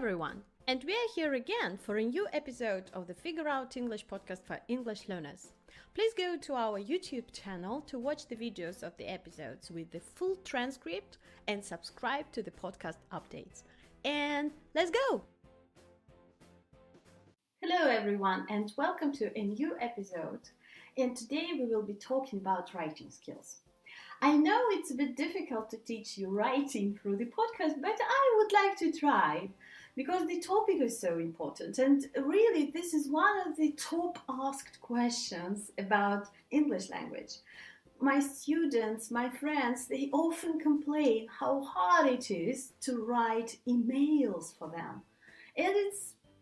everyone, and we are here again for a new episode of the Figure Out English podcast for English learners. Please go to our YouTube channel to watch the videos of the episodes with the full transcript and subscribe to the podcast updates. And let's go! Hello everyone and welcome to a new episode. And today we will be talking about writing skills. I know it's a bit difficult to teach you writing through the podcast, but I would like to try because the topic is so important. And really, this is one of the top asked questions about English language. My students, my friends, they often complain how hard it is to write emails for them. And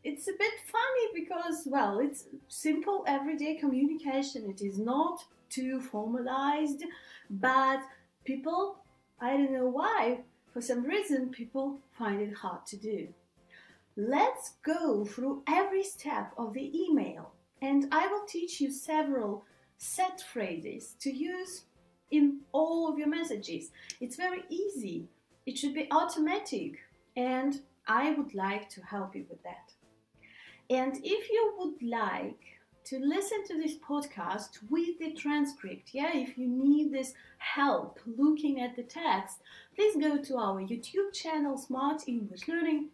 it's a bit funny because, well, it's simple everyday communication. It is not too formalized, but people, I don't know why, for some reason people find it hard to do. Let's go through every step of the email, and I will teach you several set phrases to use in all of your messages. It's very easy, it should be automatic, and I would like to help you with that. And if you would like to listen to this podcast with the transcript, if you need this help looking at the text, please go to our YouTube channel, Smart English Learning,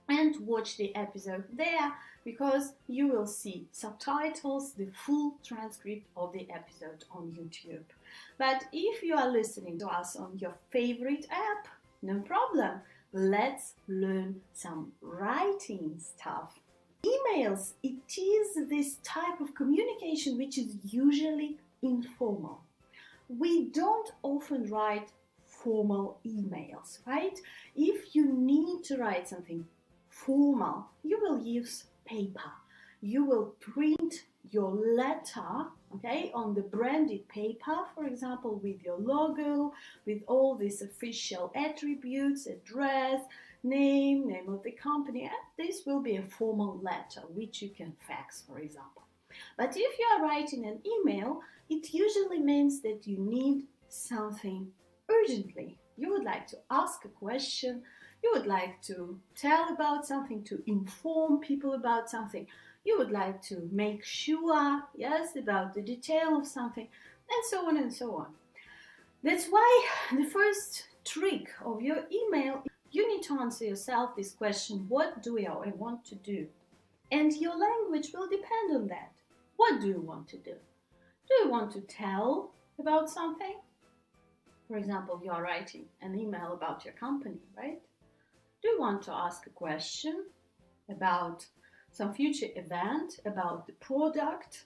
and watch the episode there because you will see subtitles, the full transcript of the episode on YouTube. But if you are listening to us on your favorite app, no problem. Let's learn some writing stuff. Emails, it is this type of communication which is usually informal. We don't often write formal emails, right? If you need to write something formal, you will use paper. You will print your letter, on the branded paper, for example, with your logo, with all these official attributes, address, name of the company, and this will be a formal letter which you can fax, for example. But if you are writing an email, it usually means that you need something urgently. You would like to ask a question, you would like to tell about something, to inform people about something, you would like to make sure, about the detail of something, and so on and so on. That's why the first trick of your email, you need to answer yourself this question: what do I want to do? And your language will depend on that. What do you want to do? Do you want to tell about something? For example, you are writing an email about your company, right? Do you want to ask a question about some future event, about the product,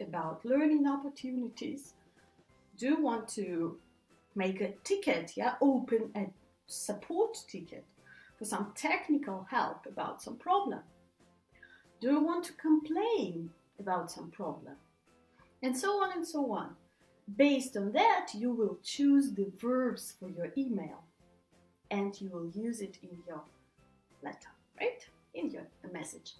about learning opportunities? Do you want to make a ticket, open a support ticket for some technical help about some problem? Do you want to complain about some problem? And so on and so on. Based on that, you will choose the verbs for your email and you will use it in your letter, right? In your message.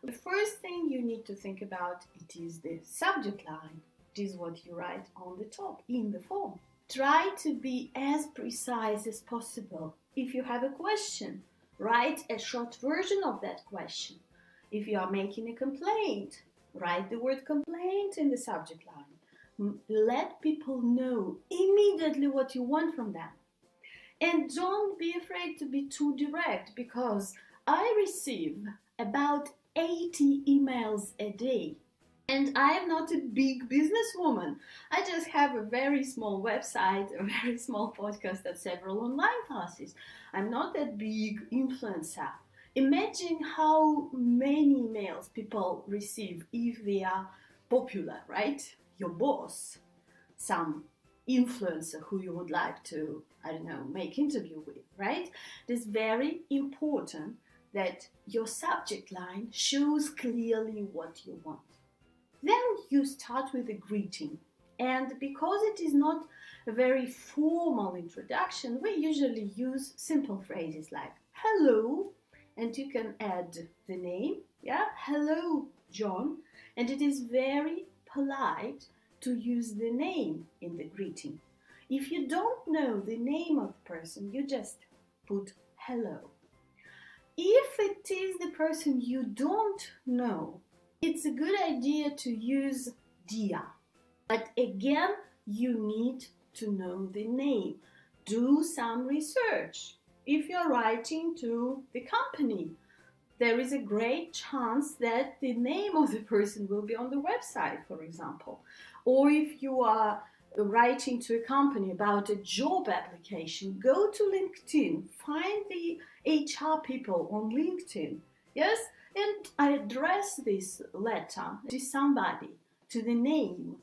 The first thing you need to think about, it is the subject line. It is what you write on the top in the form. Try to be as precise as possible. If you have a question, write a short version of that question. If you are making a complaint, write the word complaint in the subject line. Let people know immediately what you want from them. And don't be afraid to be too direct, because I receive about 80 emails a day. And I am not a big businesswoman. I just have a very small website, a very small podcast, and several online classes. I'm not that big influencer. Imagine how many emails people receive if they are popular, right? Your boss, some influencer who you would like to, make interview with, right? It is very important that your subject line shows clearly what you want. Then you start with a greeting. And because it is not a very formal introduction, we usually use simple phrases like hello, and you can add the name, hello, John. And it is very polite to use the name in the greeting. If you don't know the name of the person, you just put hello. If it is the person you don't know, it's a good idea to use dear. But again, you need to know the name. Do some research. If you're writing to the company, there is a great chance that the name of the person will be on the website, for example. Or if you are writing to a company about a job application, go to LinkedIn, find the HR people on LinkedIn, yes, and address this letter to somebody, to the name.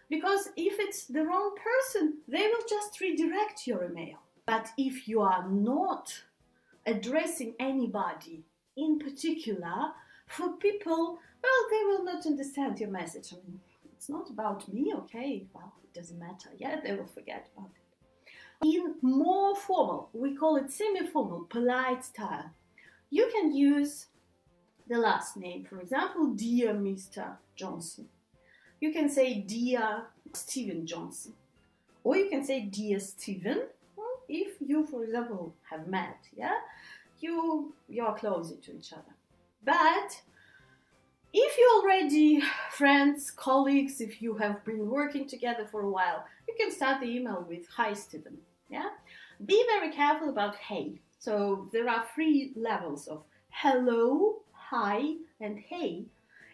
Because if it's the wrong person, they will just redirect your email. But if you are not addressing anybody in particular, for people, well, they will not understand your message. I mean, it's not about me, okay? Well, it doesn't matter. Yeah, they will forget about it. In more formal, we call it semi-formal, polite style, you can use the last name. For example, dear Mr. Johnson. You can say dear Stephen Johnson. Or you can say dear Stephen, if you, for example, have met, yeah? You are closer to each other. But if you're already friends, colleagues, if you have been working together for a while, you can start the email with hi Stephen. Yeah? Be very careful about hey. So there are 3 levels of hello, hi, and hey.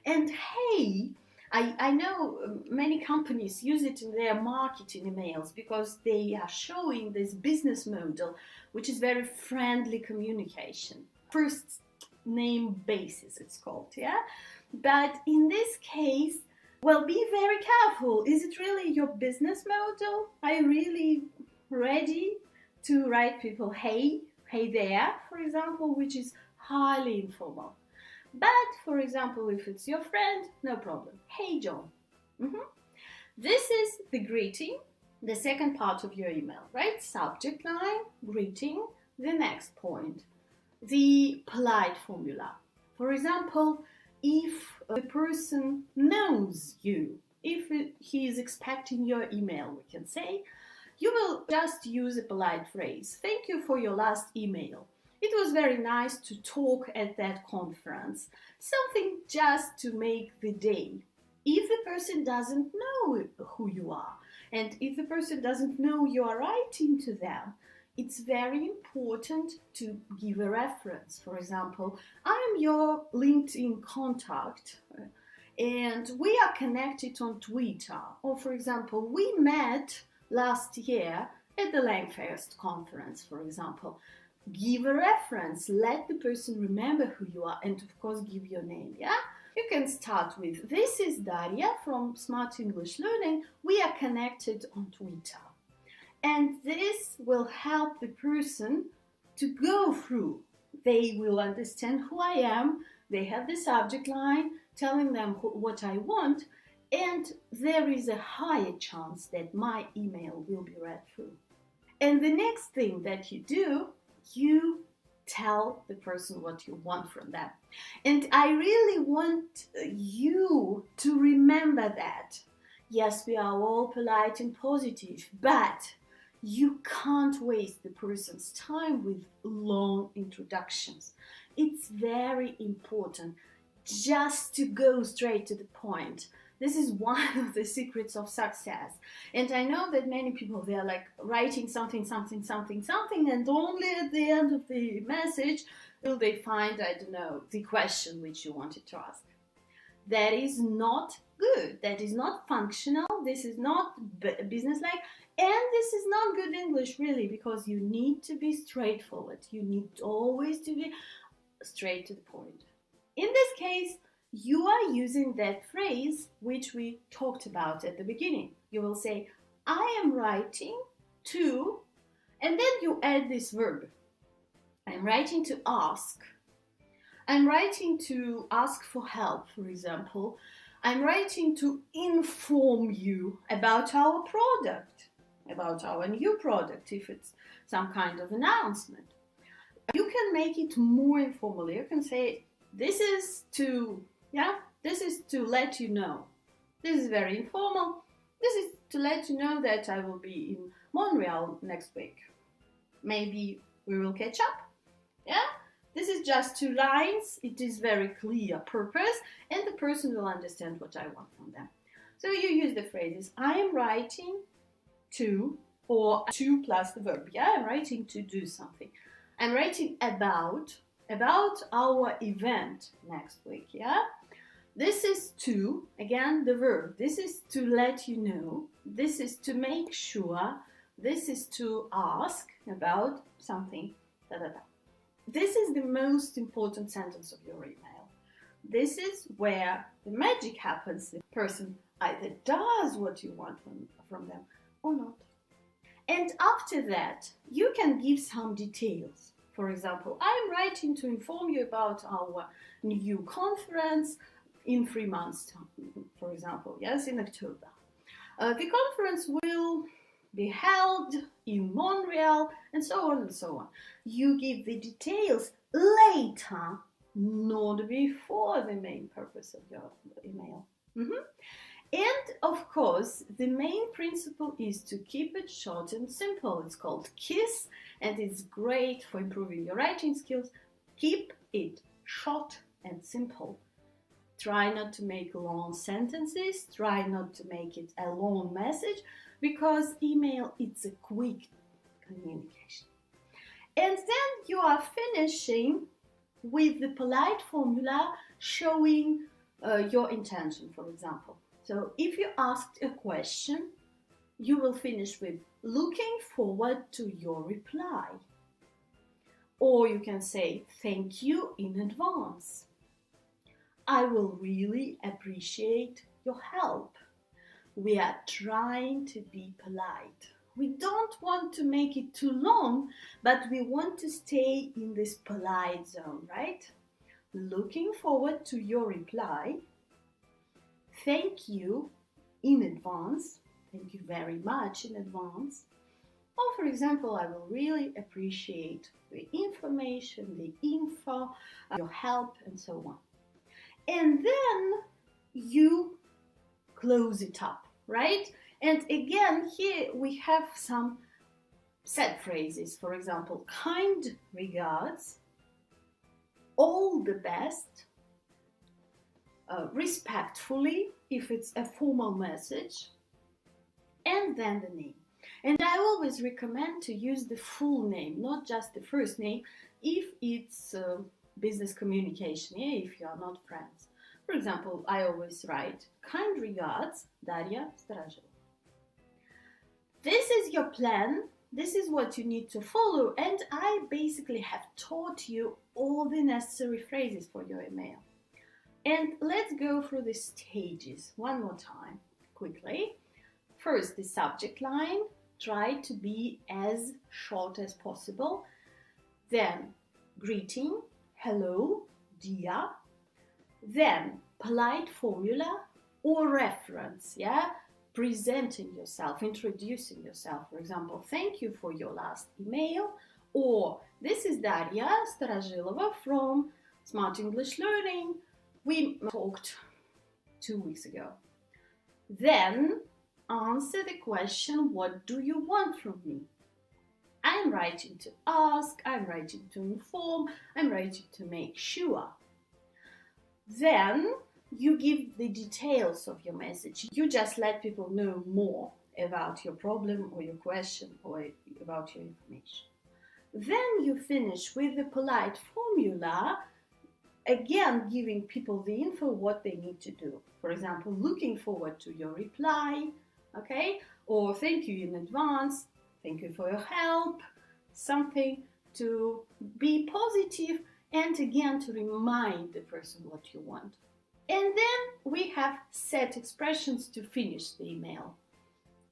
And hey, I know many companies use it in their marketing emails because they are showing this business model, which is very friendly communication. First name basis, it's called, yeah? But in this case, well, be very careful. Is it really your business model? Are you really ready to write people, hey there, for example, which is highly informal? But, for example, if it's your friend, no problem. Hey, John. This is the greeting, the second part of your email, right? Subject line, greeting, the next point, the polite formula. For example, if the person knows you, if he is expecting your email, we can say, you will just use a polite phrase. Thank you for your last email. It was very nice to talk at that conference. Something just to make the day. If the person doesn't know who you are, and if the person doesn't know you are writing to them, it's very important to give a reference. For example, I am your LinkedIn contact, and we are connected on Twitter. Or for example, we met last year at the Langfest conference, for example. Give a reference, let the person remember who you are, and of course give your name, yeah? You can start with, this is Daria from Smart English Learning. We are connected on Twitter. And this will help the person to go through. They will understand who I am. They have the subject line telling them what I want, and there is a higher chance that my email will be read through. And the next thing that you do, you tell the person what you want from them. And I really want you to remember that. Yes, we are all polite and positive, but you can't waste the person's time with long introductions. It's very important just to go straight to the point. This is one of the secrets of success. And I know that many people, they are like writing something, and only at the end of the message will they find, I don't know, the question which you wanted to ask. That is not good. That is not functional. This is not businesslike. And this is not good English, really, because you need to be straightforward. You need always to be straight to the point. In this case, you are using that phrase which we talked about at the beginning. You will say, I am writing to, and then you add this verb. I'm writing to ask. I'm writing to ask for help, for example. I'm writing to inform you about our product, about our new product, if it's some kind of announcement. You can make it more informal. You can say, this is to let you know. This is very informal. This is to let you know that I will be in Montreal next week. Maybe we will catch up. Yeah? This is just 2 lines. It is very clear purpose, and the person will understand what I want from them. So you use the phrases, I am writing to, or to plus the verb. Yeah, I'm writing to do something. I'm writing about our event next week. Yeah. This is to, again, the verb. This is to let you know. This is to make sure. This is to ask about something. Da, da, da. This is the most important sentence of your email. This is where the magic happens. The person either does what you want from them or not. And after that, you can give some details. For example, I'm writing to inform you about our new conference in 3 months' time, for example, yes, in October. The conference will be held in Montreal, and so on and so on. You give the details later, not before the main purpose of your email. And of course, the main principle is to keep it short and simple. It's called KISS, and it's great for improving your writing skills. Keep it short and simple. Try not to make long sentences. Try not to make it a long message, because email, it's a quick communication. And then you are finishing with the polite formula showing your intention, for example. So if you asked a question, you will finish with looking forward to your reply. Or you can say thank you in advance. I will really appreciate your help. We are trying to be polite. We don't want to make it too long, but we want to stay in this polite zone, right? Looking forward to your reply. Thank you in advance. Thank you very much in advance. Or for example, I will really appreciate the information, the info, your help, and so on. And then you close it up, right? And again, here we have some set phrases. For example, kind regards, all the best, respectfully, if it's a formal message, and then the name. And I always recommend to use the full name, not just the first name, if it's business communication, if you are not friends. For example, I always write, kind regards, Daria Starajeva. This is your plan, this is what you need to follow, and I basically have taught you all the necessary phrases for your email. And let's go through the stages one more time, quickly. First, the subject line, try to be as short as possible. Then, greeting, hello, dear. Then, polite formula or reference, presenting yourself, introducing yourself. For example, thank you for your last email, or this is Daria Starajilova from Smart English Learning. We talked 2 weeks ago. Then answer the question, what do you want from me? I'm writing to ask, I'm writing to inform, I'm writing to make sure. Then you give the details of your message. You just let people know more about your problem or your question or about your information. Then you finish with the polite formula, again giving people the info what they need to do. For example, looking forward to your reply, okay? Or thank you in advance, thank you for your help, something to be positive and again to remind the person what you want. And then we have set expressions to finish the email.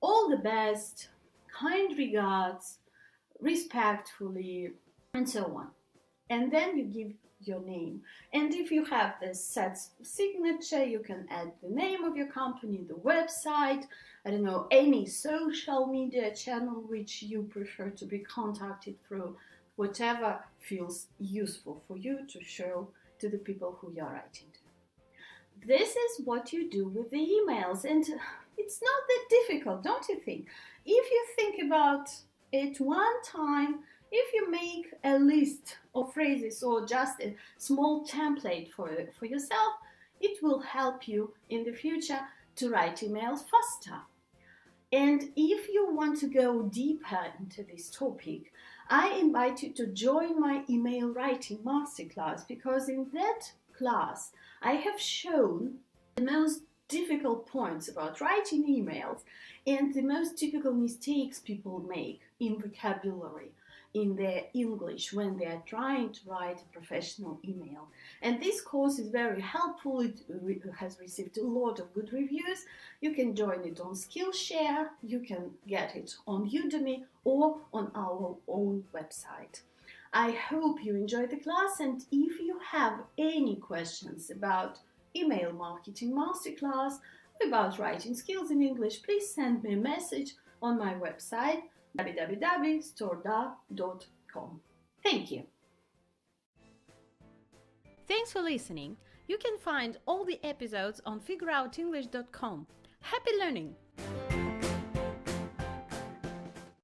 All the best, kind regards, respectfully, and so on. And then you give your name. And if you have the set signature, you can add the name of your company, the website, I don't know, any social media channel which you prefer to be contacted through, whatever feels useful for you to show to the people who you're writing to. This is what you do with the emails, and it's not that difficult, don't you think? If you think about it one time, if you make a list of phrases or just a small template for yourself, it will help you in the future to write emails faster. And if you want to go deeper into this topic, I invite you to join my email writing masterclass, because in that class I have shown the most difficult points about writing emails and the most typical mistakes people make in vocabulary in their English when they are trying to write a professional email. And this course is very helpful. It has received a lot of good reviews. You can join it on Skillshare, you can get it on Udemy or on our own website. I hope you enjoyed the class, and if you have any questions about email marketing masterclass, about writing skills in English, please send me a message on my website www.storda.com. Thank you. Thanks for listening. You can find all the episodes on figureoutenglish.com. Happy learning!